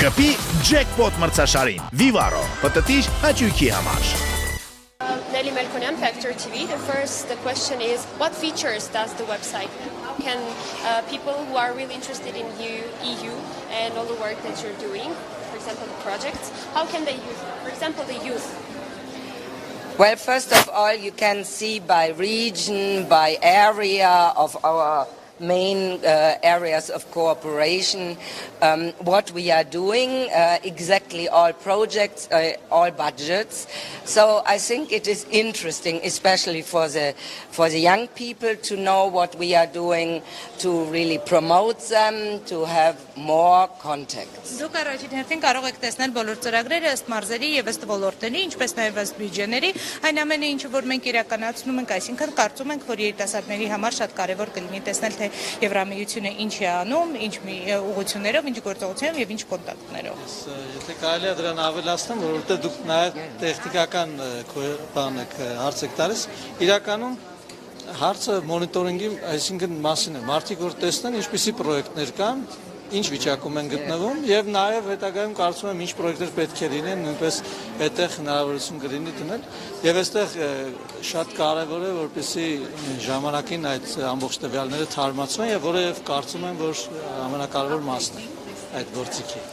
Կպի ջեքպոտ մրցաշարին Vivaro պատտիր հաճույքի համար Nelly Melkonian, Factor TV. The question is, what features does the website? How can people who are really interested in EU and all the work that you're doing, for example, the projects, how can they use it? For example, the youth. Well, first of all, you can see by region, by area of our main areas of cooperation, what we are doing, exactly all projects, all budgets. So I think it is interesting, especially for the young people, to know what we are doing, to really promote them, to have more contacts. Դուք առաջին հերթին կարող եք տեսնել բոլոր ծրագրերը ըստ մարզերի եւ ըստ ոլորտների, ինչպես նաեւ ըստ բյուջեների, այն ամենը ինչը որ մենք իրականացնում ենք, այսինքն կարծում ենք, որ երիտասարդների համար շատ կարեւոր կլինի տեսնել թե Եվրամիությունը ինչ է անում, ինչ ուղղություններով, ինչ գործողություններով եւ ինչ կոնտակտներով։ Եթե կարելի է դրան ավելացնեմ, որովհետեւ դուք նաեւ տեխնիկական բան եք հարց եք տալիս, իրականում հարցը մոնիտորինգի, այսինքն մասին է, մարդիկ որ տեսնեն ինչպիսի պրոյեկտներ կան, ինչ վիճակում են գտնվում եւ նաեւ հետագայում կարծում եմ ինչ պրոյեկտներ պետք է լինեն, նույնպես այդտեղ հնարավորություն կլինի դնել եւ այստեղ շատ կարեւոր է որպեսզի ժամանակին այդ ամբողջ տվյալները թարմացվեն եւ որը կարծում եմ որ ամենակարևոր մասն է այդ գործիքի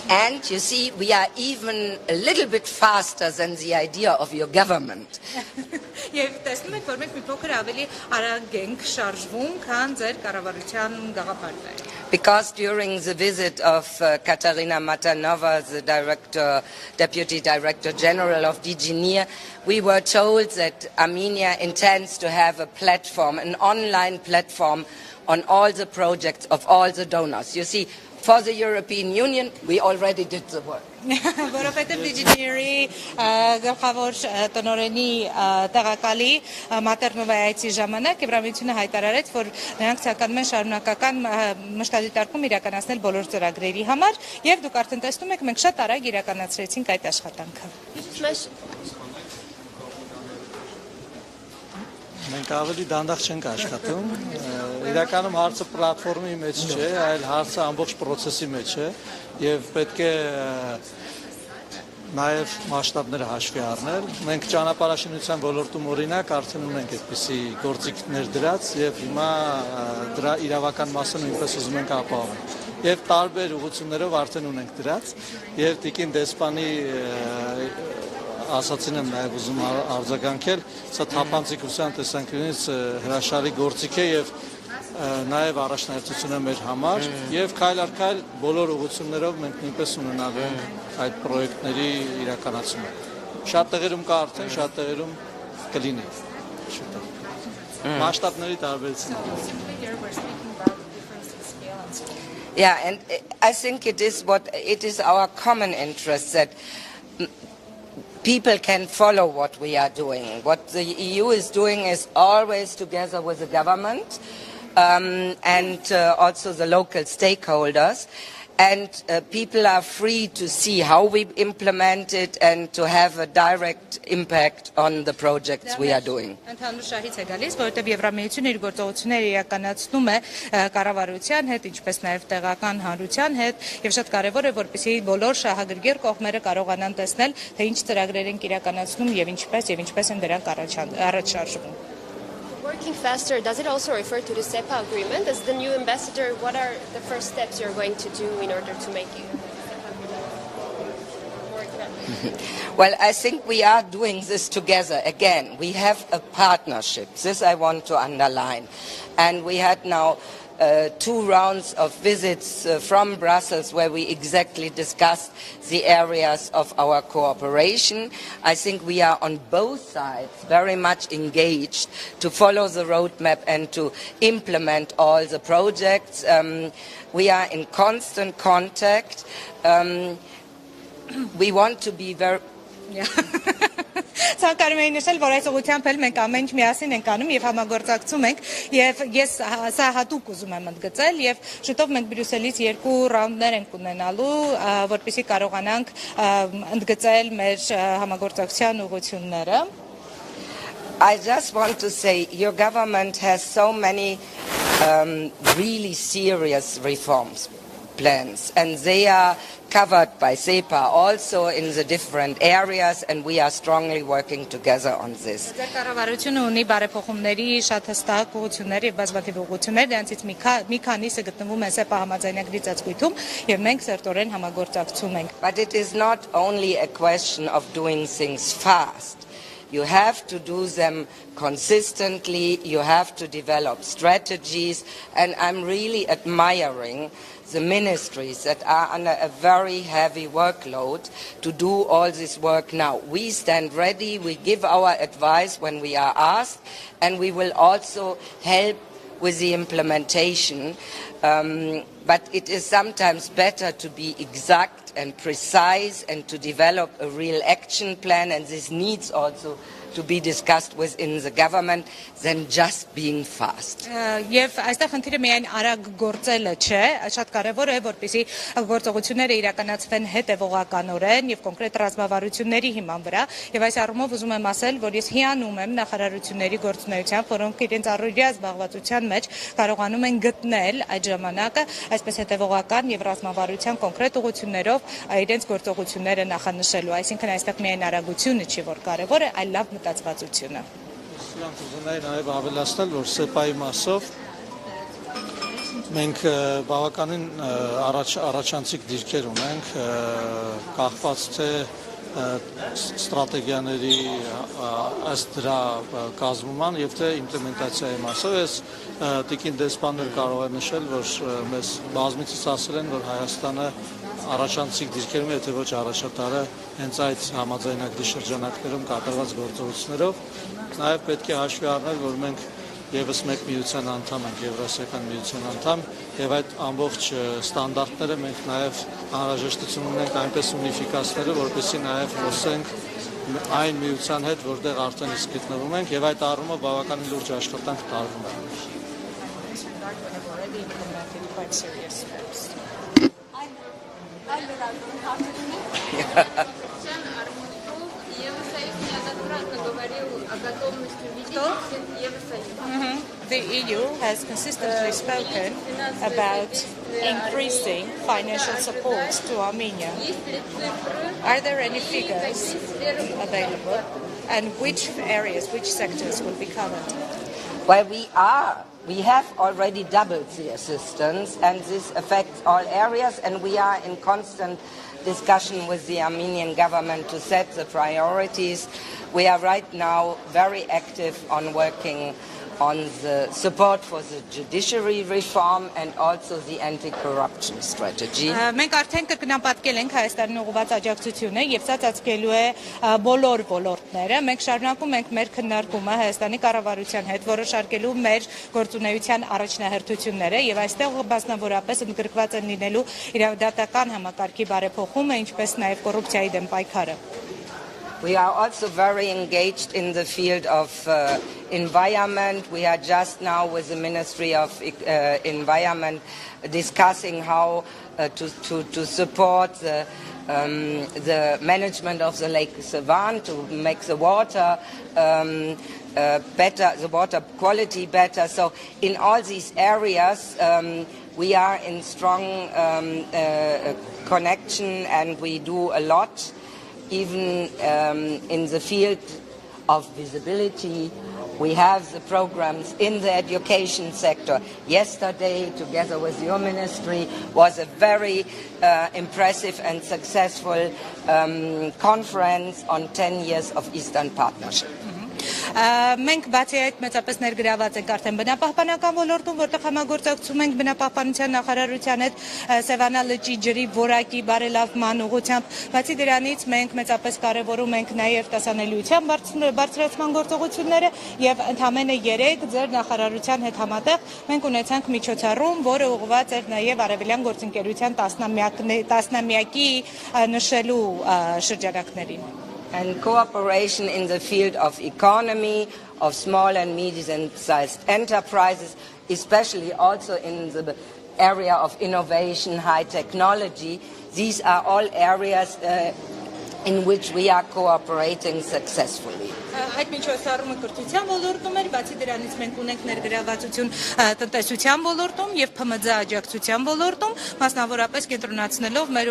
And you see, we are even a little bit faster than the idea of your government. Եվ տեսնում եք, որ մենք մի փոքր ավելի արագ ենք շարժվում, քան ձեր կառավարության գաղափարները։ Because during the visit of Katarina Matanova, the Deputy Director General of DG NIR, we were told that Armenia intends to have a platform, an online platform on all the projects of all the donors. You see, for the European Union, we already did the work. Որովհետև դիջինիերի գլխավոր տնօրենի տեղակալի Մատերնովայացի ժամանակ Եվրամիությունը հայտարարեց, որ նրանք ցանկանում են շարունակական մշտադիտարկում իրականացնել բոլոր ծրագրերի համար, եւ դուք արդեն տեսնում եք, մենք շատ արագ իրականացրեցինք այդ աշխատանքը։ Մենք ավելի դանդաղ չենք աշխատում, իրականում հարցը պլատֆորմի մեջ չէ, այլ հարցը ամբողջ process-ի մեջ է եւ պետք է նաեւ մասշտաբները հաշվի առնել։ Մենք ճանապարհաշինության ոլորտում օրինակ արդեն ունենք այդպիսի գործիքներ դրած եւ հիմա դրա իրավական մասը նույնպես ուզում ենք ապահովել։ Եվ տարբեր ուղղություններով արդեն ունենք դրած եւ տիկին դեսպանի ասացին եմ նաև ուզում արձագանքել, սա թափանցիկության տեսանկյունից հրաշալի գործիք է եւ նաև առաջնահերթություն է մեր համար եւ քայլ առ քայլ բոլոր ուղղություններով մենք նույնպես ունենալու ենք այդ պրոյեկտների իրականացումը։ Շատ տեղերում կա արդեն, շատ տեղերում կլինի։ Շուտով։ Մասշտաբների տարբերություն։ Yeah, and I think it is our common interest that people can follow what we are doing. What the EU is doing is always together with the government and also the local stakeholders. And people are free to see how we implement it and to have a direct impact on the projects we are doing. Ընդհանուր շահից է գալիս, որովհետև Եվրամիությունը իր գործողությունները իրականացնում է կառավարության հետ, ինչպես նաև տեղական հանրության հետ, եւ շատ կարեւոր է, որպեսզի բոլոր շահագրգիռ կողմերը կարողանան տեսնել, թե ինչ ծրագրեր են իրականացնում եւ ինչպես են դրանք առաջ շարժվում։ Working faster, does it also refer to the SEPA agreement? As the new ambassador, what are the first steps you're going to do in order to make it work? Well, I think we are doing this together. Again, we have a partnership. This I want to underline. And we had now 2 rounds of visits from Brussels where we exactly discussed the areas of our cooperation. I think we are on both sides very much engaged to follow the roadmap and to implement all the projects. We are in constant contact. We want to be very... Ցանկանում եմ նշել, որ այս ուղղությամբ էլ մենք ամեն ինչ միասին ենք անում եւ համագործակցում ենք եւ ես սա հատուկ ուզում եմ ընդգծել եւ շուտով մենք Բրյուսելից 2 ռաունդներ ենք ունենալու, որպեսզի կարողանանք ընդգծել մեր համագործակցության ուղղությունները։ I just want to say your government has so many really serious reforms plans, and they are covered by SEPA also in the different areas, and we are strongly working together on this. Կառավարությունը ունի բարեփոխումների շատ հստակ ուղղություններ եւ բազմաթիվ ուղղություններ, դրանցից մի քանիսը գտնվում են SEPA համաձայնագրի ծածկույթում եւ մենք սերտորեն համագործակցում ենք. But it is not only a question of doing things fast. You have to do them consistently, you have to develop strategies, and I'm really admiring the ministries that are under a very heavy workload to do all this work now. We stand ready, we give our advice when we are asked, and we will also help with the implementation. But it is sometimes better to be exact and precise and to develop a real action plan, and this needs also to be discussed within the government than just being fast. Եվ այստեղ խնդիրը միայն արագ գործելը չէ, շատ կարևոր է, որպեսզի գործողությունները իրականացվեն հետևողականորեն եւ կոնկրետ ռազմավարությունների հիման վրա, եւ այս առումով ուզում եմ ասել, որ ես հիանում եմ նախարարությունների գործունեությամբ, որոնք իրենց առօրյա զբաղվածության մեջ կարողանում են գտնել այդ ժամանակը այսպես հետևողական եւ ռազմավարության կոնկրետ ուղղություններով իրենց գործողությունները նախանշելու, այսինքն այստեղ միայն արագությունը չի, որ կարևոր է, այլ լավ մտածվածությունը. Սրանք ուզում եմ նաև ավելացնել, որ SEPA-ի մասով մենք բավականին առաջանցիկ դիրքեր ունենք, կախված թե ստրատեգիաների ըստ դրա կազմման եւ թե իմպլեմենտացիայի մասով ես տիկին դեսպաններ կարող է նշել, որ մեզ բազմիցս ասել են, որ Հայաստանը առաջանցիկ դիրքերում, եթե ոչ առաջատարը, հենց այդ համաձայնագրի շրջանակներում կատարված գործողություններով, նաև պետք է հաշվի առնել, որ մենք եւս մեկ միության անդամ ենք, Եվրասիական միության անդամ, եւ այդ ամբողջ ստանդարտները մենք նաև անհրաժեշտություն ունենք այնպես ունիֆիկացնելու, որպեսզի նաև խոսենք այն միության հետ, որտեղ արդեն իսկ գտնվում ենք, եւ այդ առումով բավականին լուրջ աշխատանք տարվում է. The EU has consistently spoken about increasing financial support to Armenia. Are there any figures available, and which areas, which sectors will be covered? Well, we have already doubled the assistance, and this affects all areas, and we are in constant discussion with the Armenian government to set the priorities. We are right now very active on working on the support for the judiciary reform and also the anti-corruption strategy. Մենք արդեն կրկնապատկել ենք Հայաստանին ուղղված աջակցությունը եւ սա ծածկելու է բոլոր ոլորտները։ Մենք շարունակում ենք մեր քննարկումը Հայաստանի կառավարության հետ, որոշարկելու մեր գործունեության առաջնահերթությունները եւ այստեղ բազմավորապես ընդգրկված են լինելու իրավադատական համակարգի բարեփոխումը, ինչպես նաեւ կոռուպցիայի դեմ պայքարը. We are also very engaged in the field of environment. We are just now with the Ministry of Environment discussing how to support the management of the Lake Sevan to make the water better, the water quality better. So in all these areas, we are in strong connection, and we do a lot. Even in the field of visibility, we have the programs in the education sector. Yesterday, together with your ministry, was a very impressive and successful conference on 10 years of Eastern Partnership. Մենք բացի այդ մեծապես ներգրաված ենք արդեն բնապահպանական ոլորտում, որտեղ համագործակցում ենք բնապահպանության նախարարության հետ Սևանա լճի ջրի որակի բարելավման ուղղությամբ, բացի դրանից մենք մեծապես կարևորում ենք նաև տեսանելիության բարձրացման գործողությունները եւ ընդամենը 3 ձեր նախարարության հետ համատեղ մենք ունեցանք միջոցառում, որը ուղղված էր նաև Արևելյան գործընկերության տասնամյակի նշելու շրջանակներին. And cooperation in the field of economy, of small and medium-sized enterprises, especially also in the area of innovation, high technology. These are all areas in which we are cooperating successfully. Այդ միջոցառումը կրթության ոլորտում էր, բացի դրանից մենք ունենք ներգրավվածություն տնտեսության ոլորտում եւ ՓՄԶ աջակցության ոլորտում, մասնավորապես կենտրոնացնելով մեր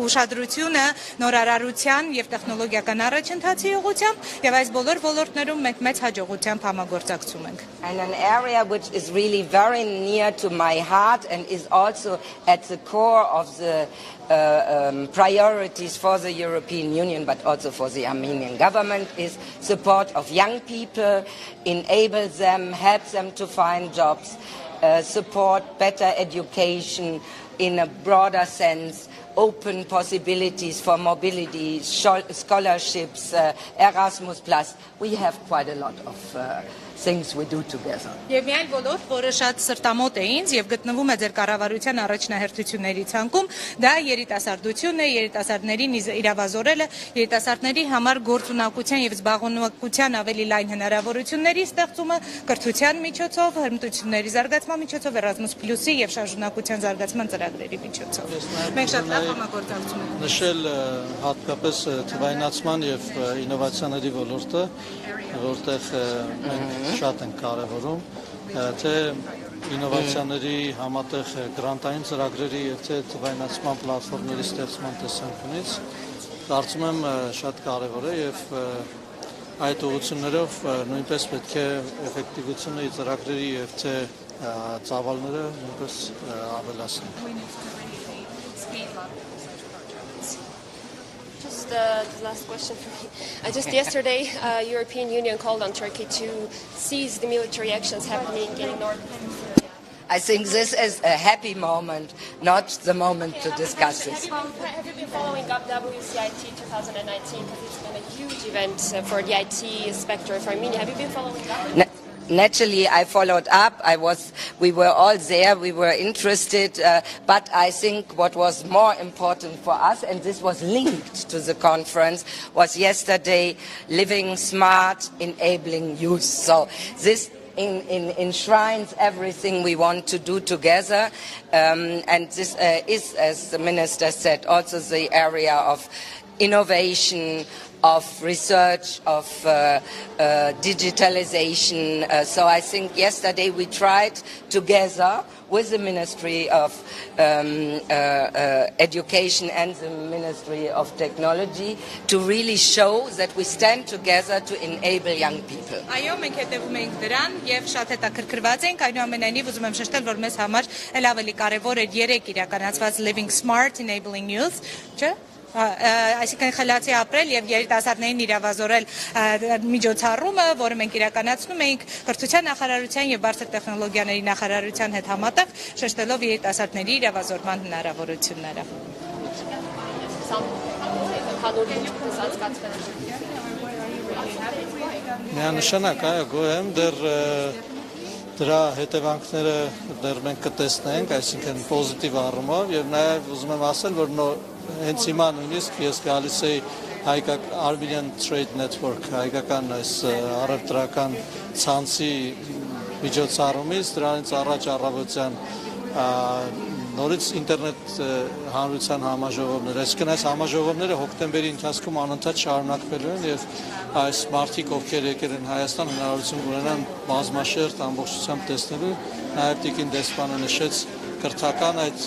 ուշադրությունը նորարարության եւ տեխնոլոգիական առաջընթացի ուղղությամբ եւ այս բոլոր ոլորտներում մենք մեծ հաջողությամբ համագործակցում ենք։ And an area which is really very near to my heart and is also at the core of the priorities for the European Union, but also for the Armenian government, is support of young people, enable them, help them to find jobs, support better education in a broader sense, open possibilities for mobility, scholarships, Erasmus+. We have quite a lot of things we do together. Եվ միայն ոլորտ, որը շատ սրտամոտ է ինձ եւ գտնվում է ձեր կառավարության առաջնահերթությունների ցանկում, դա երիտասարդությունն է, երիտասարդներին իրավազորելը, երիտասարդների համար գործունակության եւ զբաղունակության ավելի լայն հնարավորությունների ստեղծումը, կրթության միջոցով, հմտությունների զարգացման միջոցով, Erasmus+-ի եւ շարժունակության զարգացման ծրագրերի միջոցով։ Մենք շատ լավ համագործակցում ենք։ Նշել հատկապես թվայնացման եւ ինովացիաների ոլորտը, որտեղ մենք շատ են կարևորում, թե ինովացիաների համատեղ գրանտային ծրագրերի եւ թե թվայնացման պլատֆորմների ստեղծման տեսանկյունից կարծում եմ շատ կարևոր է եւ այդ ուղղություններով նույնպես պետք է էֆեկտիվությունը ծրագրերի եւ թե ծավալները նույնպես ավելացնել։ Just the last question for me. Just yesterday, European Union called on Turkey to cease the military actions happening in North Syria. I think this is a happy moment, not the moment to discuss this. Have you been following up WCIT 2019? Because it's been a huge event for the IT sector of Armenia. Have you been following up? Naturally, I followed up. We were all there. We were interested. But I think what was more important for us, and this was linked to the conference, was yesterday living smart, enabling youth. So this enshrines everything we want to do together. And this is, as the minister said, also the area of innovation, of research, of digitalization. So I think yesterday we tried together with the Ministry of Education and the Ministry of Technology to really show that we stand together to enable young people. Այո, մենք հետևում ենք դրան եւ շատ հետաքրքրված ենք, այնուամենայնիվ ուզում եմ շեշտել, որ մեզ համար ել ավելի կարեւոր է 3 իրականացված Living Smart Enabling Youth, չէ՞։ Այսինքն խելացի ապրել եւ երիտասարդներին իրավազորել միջոցառումը, որը մենք իրականացնում էինք կրթության նախարարության եւ բարձր տեխնոլոգիաների նախարարության հետ համատեղ, շեշտելով երիտասարդների իրավազորման հնարավորությունները։ Միանշանակ, այո, գոհ դեռ դրա հետևանքները դեռ մենք կտեսնենք, այսինքն պոզիտիվ առումով եւ նաեւ ուզում եմ ասել, որ հենց հիմա նույնիսկ ես գալիս էի Armenian Trade Network, հայկական այս առևտրական ցանցի միջոցառումից, դրանից առաջ առավոտյան նորից ինտերնետ հանրության համաժողովներ, այսինքն այս համաժողովները հոկտեմբերի ընթացքում անընդհատ շարունակվելու են եւ այս մարդիկ, ովքեր եկել են Հայաստան, հնարավորություն կունենան բազմաշերտ ամբողջությամբ տեսնելու, նաեւ տիկին դեսպանը նշեց կրթական այդ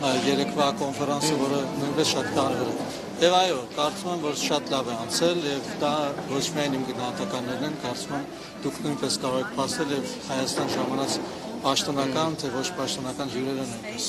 երեկվա կոնֆերանսը, որը նույնպես շատ կարևոր է։ Եվ այո, կարծում եմ, որ շատ լավ է անցել եւ դա ոչ միայն իմ գնահատականներն են, կարծում եմ դուք նույնպես կարող եք փաստել եւ Հայաստան ժամանած պաշտոնական, թե ոչ պաշտոնական հյուրերը նույնպես։